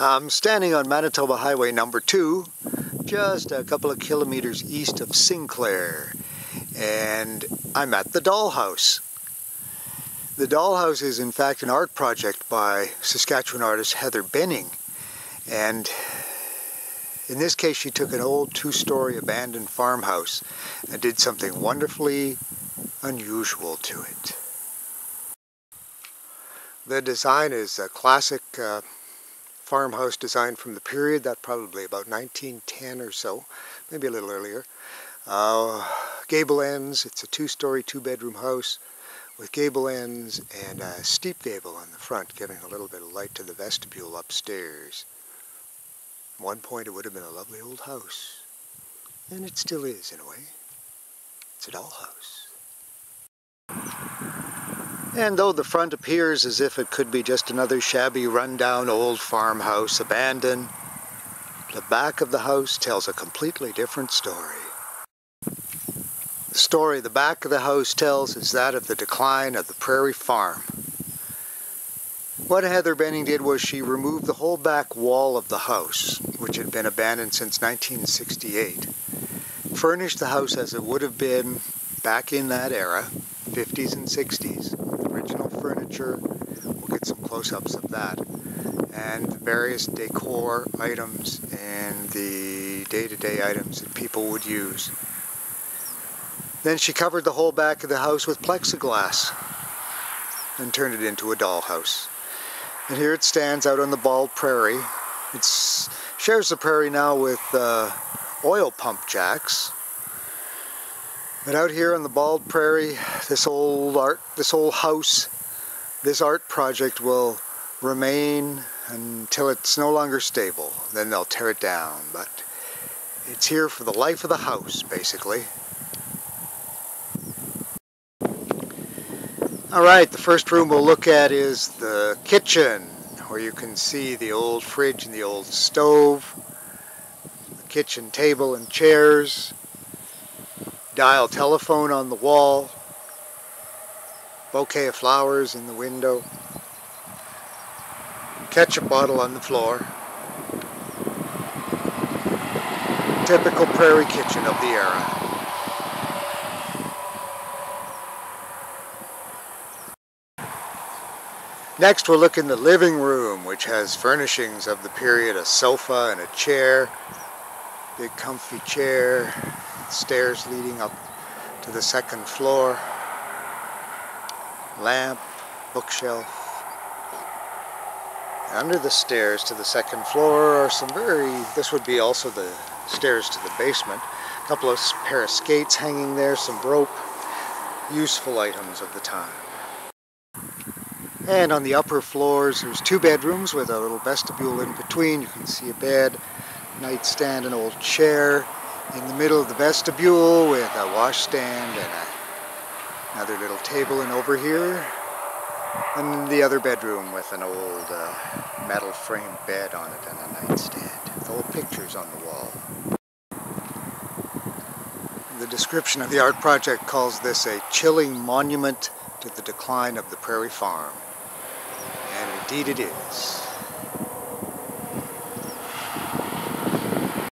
I'm standing on Manitoba Highway number 2, just a couple of kilometers east of Sinclair, and I'm at the Dollhouse. The Dollhouse is in fact an art project by Saskatchewan artist Heather Benning, and in this case she took an old two-story abandoned farmhouse and did something wonderfully unusual to it. The design is a classic farmhouse design from the period, that probably about 1910 or so, maybe a little earlier. Gable ends, it's a two-story, two-bedroom house with gable ends and a steep gable on the front, giving a little bit of light to the vestibule upstairs. At one point it would have been a lovely old house, and it still is in a way. It's a dollhouse. And though the front appears as if it could be just another shabby, run-down old farmhouse abandoned, the back of the house tells a completely different story. The story the back of the house tells is that of the decline of the prairie farm. What Heather Benning did was she removed the whole back wall of the house, which had been abandoned since 1968, furnished the house as it would have been back in that era, 50s and 60s. Original furniture, we'll get some close-ups of that, and various decor items and the day-to-day items that people would use. Then she covered the whole back of the house with plexiglass and turned it into a dollhouse. And here it stands out on the bald prairie. It shares the prairie now with oil pump jacks. But out here on the bald prairie, this old house, this art project will remain until it's no longer stable. Then they'll tear it down. But it's here for the life of the house, basically. Alright, the first room we'll look at is the kitchen, where you can see the old fridge and the old stove, the kitchen table and chairs, dial telephone on the wall, bouquet of flowers in the window, ketchup bottle on the floor. Typical prairie kitchen of the era. Next we'll look in the living room, which has furnishings of the period, a sofa and a chair, big comfy chair, stairs leading up to the second floor, lamp, bookshelf. Under the stairs to the second floor are some this would be also the stairs to the basement, a couple of pair of skates hanging there, some rope, useful items of the time. And on the upper floors there's two bedrooms with a little vestibule in between. You can see a bed, nightstand, an old chair in the middle of the vestibule with a washstand and another little table, and over here and the other bedroom with an old metal framed bed on it and a nightstand with old pictures on the wall. The description of the art project calls this a chilling monument to the decline of the prairie farm. And indeed it is.